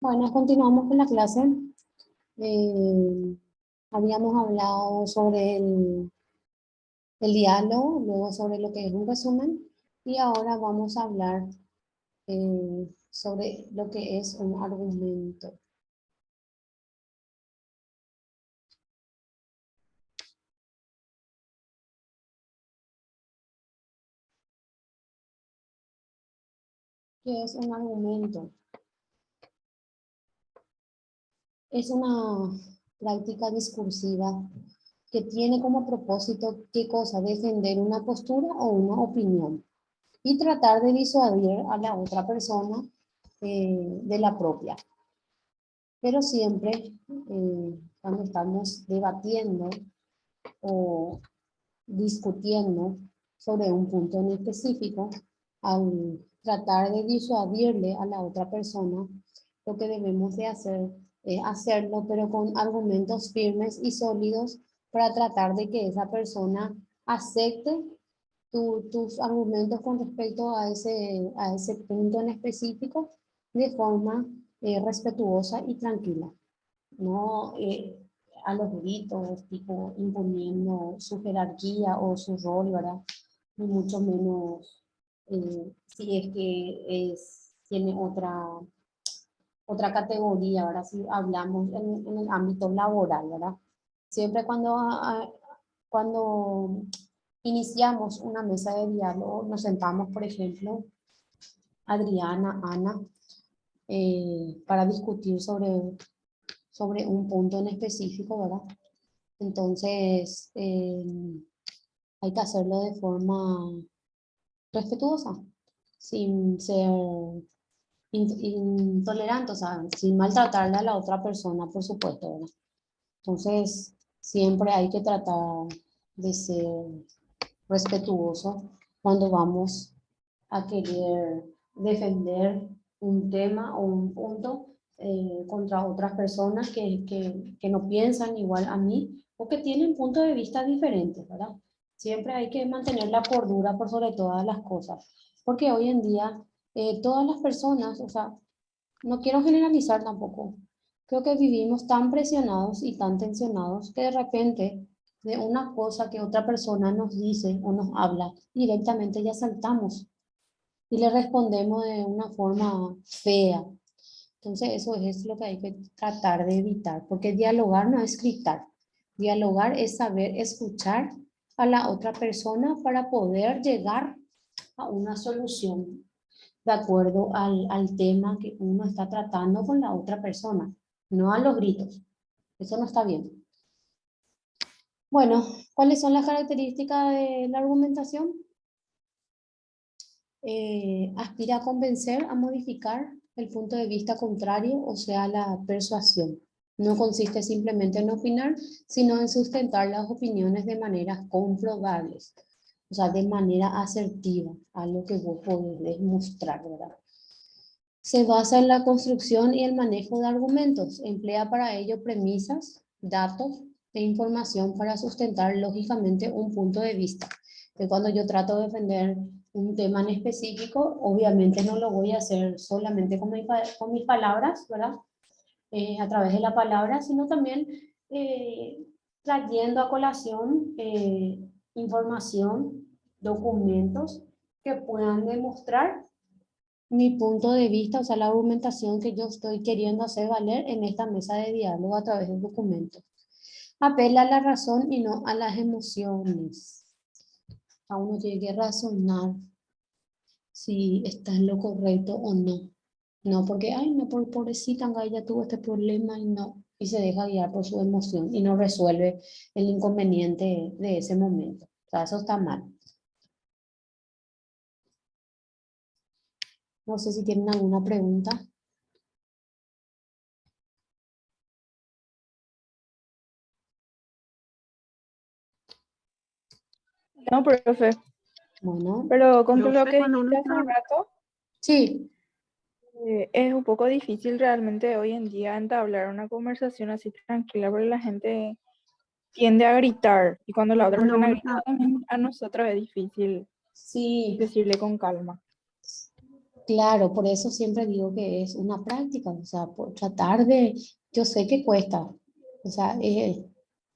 Bueno, continuamos con la clase. Eh, Habíamos hablado sobre el diálogo, luego sobre lo que es un resumen, y ahora vamos a hablar sobre lo que es un argumento. ¿Qué es un argumento? Es una práctica discursiva que tiene como propósito, ¿qué cosa? Defender una postura o una opinión y tratar de disuadir a la otra persona de la propia. Pero siempre cuando estamos debatiendo o discutiendo sobre un punto en específico, al tratar de disuadirle a la otra persona, lo que debemos de hacer es hacerlo, pero con argumentos firmes y sólidos para tratar de que esa persona acepte tus argumentos con respecto a ese punto en específico de forma respetuosa y tranquila, no a los gritos, tipo imponiendo su jerarquía o su rol, ¿verdad? Ni mucho menos si es que tiene otra categoría, ahora si hablamos en el ámbito laboral, ¿verdad? Siempre cuando iniciamos una mesa de diálogo, nos sentamos, por ejemplo, Adriana, Ana, para discutir sobre un punto en específico, ¿verdad? Entonces, hay que hacerlo de forma respetuosa, sin ser intolerante, o sea, sin maltratarle a la otra persona, por supuesto, ¿verdad? Entonces, siempre hay que tratar de ser respetuoso cuando vamos a querer defender un tema o un punto contra otras personas que no piensan igual a mí o que tienen puntos de vista diferentes, ¿verdad? Siempre hay que mantener la cordura por sobre todas las cosas, porque hoy en día todas las personas, o sea, no quiero generalizar tampoco, creo que vivimos tan presionados y tan tensionados que de repente de una cosa que otra persona nos dice o nos habla, directamente ya saltamos y le respondemos de una forma fea. Entonces eso es lo que hay que tratar de evitar, porque dialogar no es gritar. Dialogar es saber escuchar a la otra persona para poder llegar a una solución de acuerdo al tema que uno está tratando con la otra persona, no a los gritos. Eso no está bien. Bueno, ¿cuáles son las características de la argumentación? Aspira a convencer, a modificar el punto de vista contrario, o sea, la persuasión. No consiste simplemente en opinar, sino en sustentar las opiniones de maneras comprobables, o sea, de manera asertiva, a lo que vos podés demostrar, ¿verdad? Se basa en la construcción y el manejo de argumentos. Emplea para ello premisas, datos e información para sustentar lógicamente un punto de vista. Que cuando yo trato de defender un tema en específico, obviamente no lo voy a hacer solamente con mis palabras, ¿verdad? A través de la palabra, sino también eh, trayendo a colación información, documentos que puedan demostrar mi punto de vista, o sea, la argumentación que yo estoy queriendo hacer valer en esta mesa de diálogo a través del documento. Apela a la razón y no a las emociones. A uno tiene que razonar si está en lo correcto o no. No porque, ay, no, pobrecita, ella tuvo este problema y no. Y se deja guiar por su emoción y no resuelve el inconveniente de ese momento. O sea, eso está mal. No sé si tienen alguna pregunta. No, profe, Bueno, pero con lo Profe, que cuando uno dijiste hace está... un rato, sí, es un poco difícil realmente hoy en día entablar una conversación así tranquila porque la gente tiende a gritar y cuando la otra Cuando persona uno grita está... también a nosotros es difícil sí. decirle con calma. Claro, por eso siempre digo que es una práctica, o sea, por tratar de, yo sé que cuesta, o sea,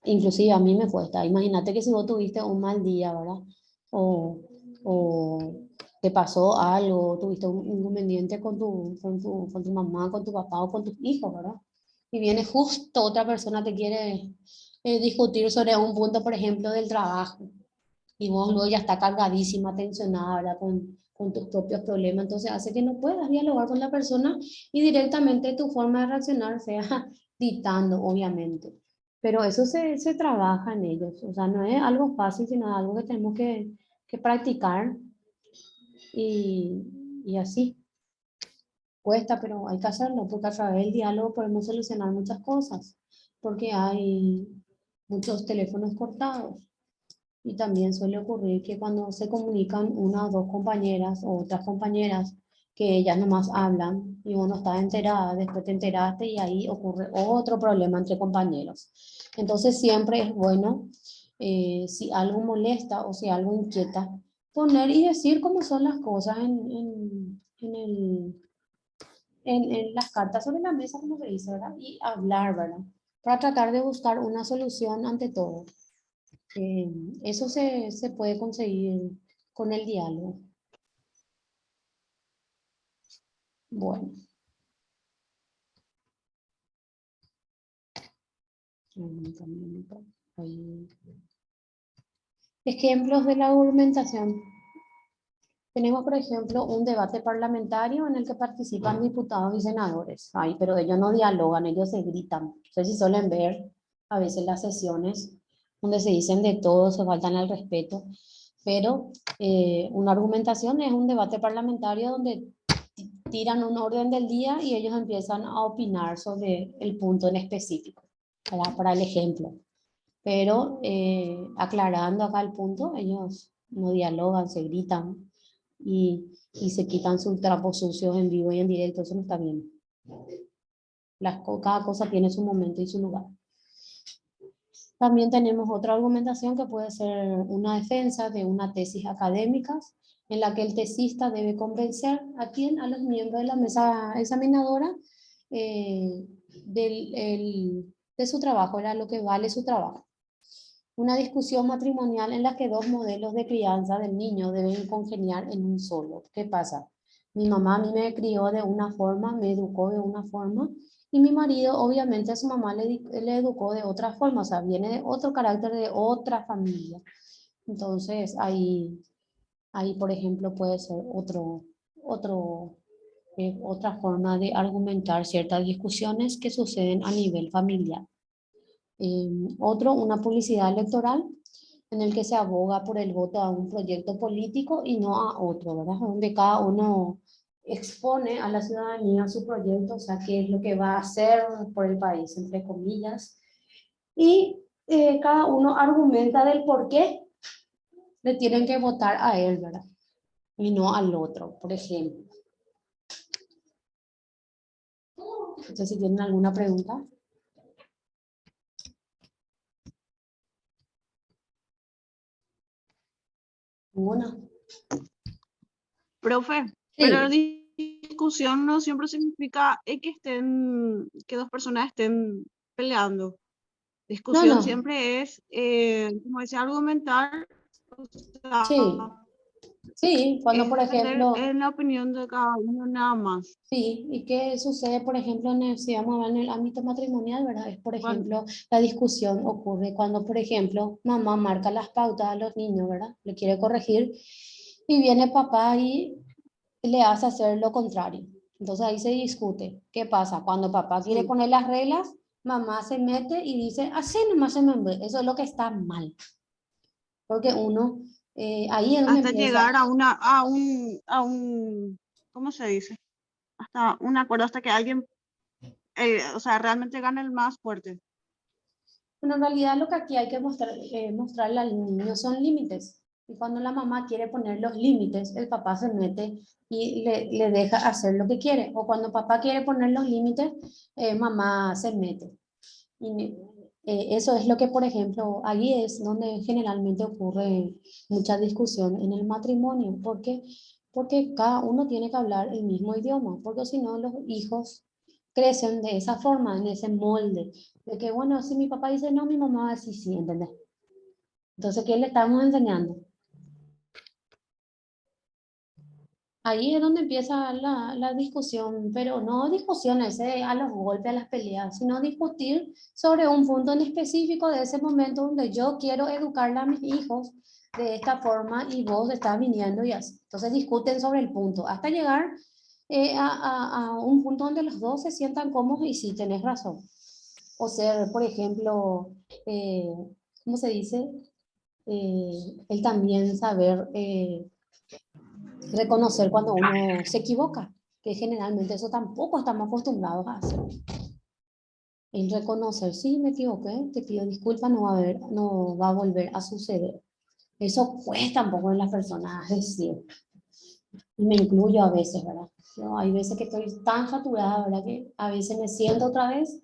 inclusive a mí me cuesta. Imagínate que si vos tuviste un mal día, ¿verdad? O, o te pasó algo, tuviste un inconveniente con tu mamá, con tu papá o con tus hijos, ¿verdad? Y viene justo otra persona te quiere discutir sobre un punto, por ejemplo, del trabajo y vos luego ya está cargadísima, tensionada, ¿verdad? Con tus propios problemas, entonces hace que no puedas dialogar con la persona y directamente tu forma de reaccionar sea dictando, obviamente. Pero eso se trabaja en ellos, o sea, no es algo fácil, sino algo que tenemos que practicar y, y así. Cuesta, pero hay que hacerlo, porque a través del diálogo podemos solucionar muchas cosas, porque hay muchos teléfonos cortados. Y también suele ocurrir que cuando se comunican una o dos compañeras o otras compañeras, que ellas nomás hablan y uno está enterada, después te enteraste y ahí ocurre otro problema entre compañeros. Entonces siempre es bueno, si algo molesta o si algo inquieta, poner y decir cómo son las cosas en las cartas sobre la mesa, como se dice, ¿verdad? Y hablar, ¿verdad? Para tratar de buscar una solución ante todo. Eh, Eso se puede conseguir con el diálogo. Bueno, también ahí. Ejemplos de la argumentación. Tenemos, por ejemplo, un debate parlamentario en el que participan diputados y senadores. Ay, pero ellos no dialogan, ellos se gritan. No sé si suelen ver a veces las sesiones donde se dicen de todo, se faltan al respeto. Pero una argumentación es un debate parlamentario donde tiran un orden del día y ellos empiezan a opinar sobre el punto en específico, para el ejemplo. Pero aclarando acá el punto, ellos no dialogan, se gritan y se quitan sus trapos sucios en vivo y en directo, eso no está bien. Cada cosa tiene su momento y su lugar. También tenemos otra argumentación que puede ser una defensa de una tesis académica en la que el tesista debe convencer a quién, a los miembros de la mesa examinadora de su trabajo, era lo que vale su trabajo. Una discusión matrimonial en la que dos modelos de crianza del niño deben congeniar en un solo. ¿Qué pasa? Mi mamá a mí me crió de una forma, me educó de una forma, y mi marido obviamente a su mamá le educó de otra forma, o sea, viene de otro carácter, de otra familia. Entonces, ahí por ejemplo, puede ser otra forma de argumentar ciertas discusiones que suceden a nivel familiar. Una publicidad electoral en el que se aboga por el voto a un proyecto político y no a otro, ¿verdad? Donde cada uno expone a la ciudadanía su proyecto, o sea, qué es lo que va a hacer por el país, entre comillas, y cada uno argumenta del por qué le tienen que votar a él, ¿verdad? Y no al otro, por ejemplo. Entonces, si tienen alguna pregunta. ¿Ninguna? Profe, pero Sí. discusión no siempre significa que dos personas estén peleando. No, Discusión no. siempre es, como decía, argumentar, o Sí. sea, Sí, cuando es por defender ejemplo. en la opinión de cada uno nada más. Sí, ¿y qué sucede, por ejemplo, si vamos a hablar en el ámbito matrimonial, ¿verdad? Es, por Bueno, ejemplo, la discusión ocurre cuando, por ejemplo, mamá marca las pautas a los niños, ¿verdad? Le quiere corregir y viene papá y le hace hacer lo contrario. Entonces ahí se discute. ¿Qué pasa? Cuando papá quiere sí, poner las reglas, mamá se mete y dice, así nomás se me ve. Eso es lo que está mal. Porque uno, ahí es donde hasta empieza. llegar a un, ¿cómo se dice? Hasta un acuerdo, hasta que alguien, o sea, realmente gane el más fuerte. Bueno, en realidad lo que aquí hay que mostrarle al niño son límites. Y cuando la mamá quiere poner los límites, el papá se mete y le deja hacer lo que quiere. O cuando papá quiere poner los límites, mamá se mete. Y eso es lo que, por ejemplo, ahí es donde generalmente ocurre mucha discusión en el matrimonio. ¿Por qué? porque cada uno tiene que hablar el mismo idioma, porque si no los hijos crecen de esa forma, en ese molde, de que bueno, si mi papá dice no, mi mamá va a decir sí, ¿entendés? Entonces, ¿qué le estamos enseñando? Ahí es donde empieza la discusión, pero no discusiones a los golpes, a las peleas, sino discutir sobre un punto en específico de ese momento donde yo quiero educar a mis hijos de esta forma y vos estás viniendo y así. Entonces discuten sobre el punto hasta llegar a un punto donde los dos se sientan cómodos y sí, tenés razón. O ser, por ejemplo, ¿cómo se dice? El también saber reconocer cuando uno se equivoca, que generalmente eso tampoco estamos acostumbrados a hacer. El reconocer, sí, me equivoqué, te pido disculpas, no va a volver a suceder. Eso cuesta un poco en las personas decir, y me incluyo a veces, ¿verdad? Yo, hay veces que estoy tan saturada, ¿verdad? Que a veces me siento otra vez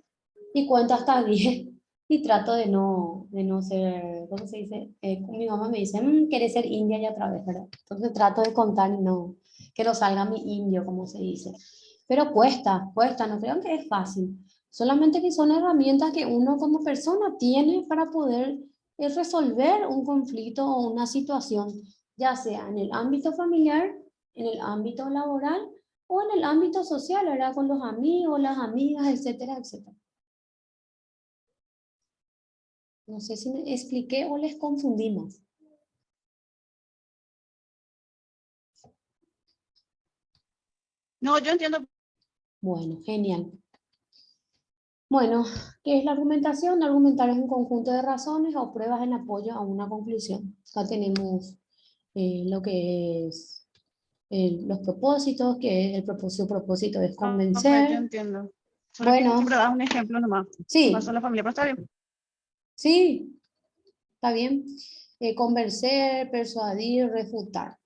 y cuento hasta 10 y trato de no ser, ¿cómo se dice? Mi mamá me dice, ¿quieres ser india ya otra vez, verdad? Entonces trato de contar y no, que no salga mi indio, como se dice. Pero cuesta, no creo que es fácil. Solamente que son herramientas que uno como persona tiene para poder resolver un conflicto o una situación, ya sea en el ámbito familiar, en el ámbito laboral o en el ámbito social, ¿verdad? Con los amigos, las amigas, etcétera, etcétera. No sé si me expliqué o les confundí más. No, yo entiendo. Bueno, genial. Bueno, ¿qué es la argumentación? Argumentar es un conjunto de razones o pruebas en apoyo a una conclusión. Acá tenemos lo que es los propósitos, que es el propósito es Profe, yo convencer. entiendo. Solo que Bueno, siempre das un ejemplo nomás. Más sí, a la familia, pero está bien. sí, está bien. Convencer, persuadir, refutar.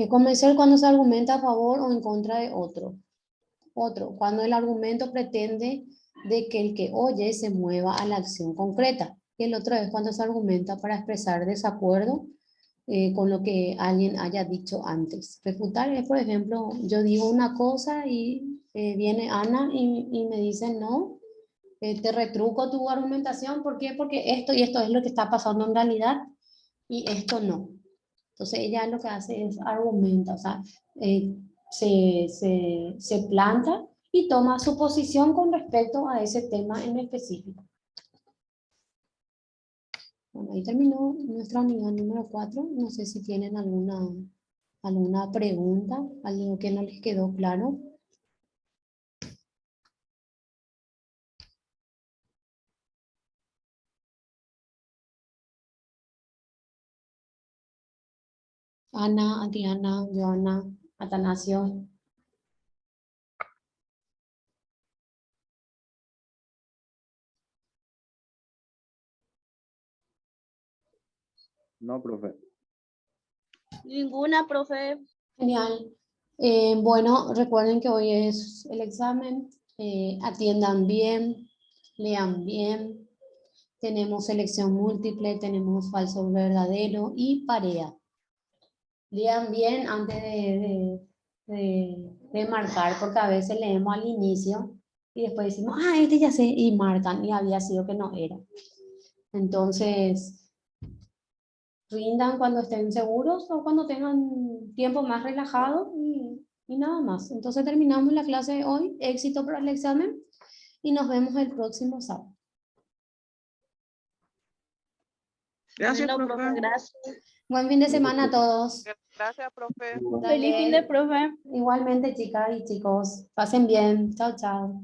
Convencer cuando se argumenta a favor o en contra de otro. Otro, cuando el argumento pretende de que el que oye se mueva a la acción concreta. Y el otro es cuando se argumenta para expresar desacuerdo con lo que alguien haya dicho antes. Refutar es, por ejemplo, yo digo una cosa y viene Ana y me dice, no, te retruco tu argumentación. ¿Por qué? Porque esto y esto es lo que está pasando en realidad y esto no. Entonces ella lo que hace es argumenta, o sea, se planta y toma su posición con respecto a ese tema en específico. Bueno, ahí terminó nuestra unidad número 4. No sé si tienen alguna pregunta, algo que no les quedó claro. Ana, Adriana, Joana, Atanasio. No, profe. Ninguna, profe. Genial. Bueno, recuerden que hoy es el examen. Atiendan bien, lean bien. Tenemos selección múltiple, tenemos falso verdadero y pareja. Lean bien antes de marcar, porque a veces leemos al inicio y después decimos, este ya sé, y marcan, y había sido que no era. Entonces, rindan cuando estén seguros o cuando tengan tiempo más relajado y nada más. Entonces terminamos la clase de hoy. Éxito para el examen y nos vemos el próximo sábado. Gracias, Bueno, profe. profe, gracias. Buen fin de semana a todos. Gracias, profe. Feliz fin de Dale. profe. Igualmente, chicas y chicos. Pasen bien. Chao, chao.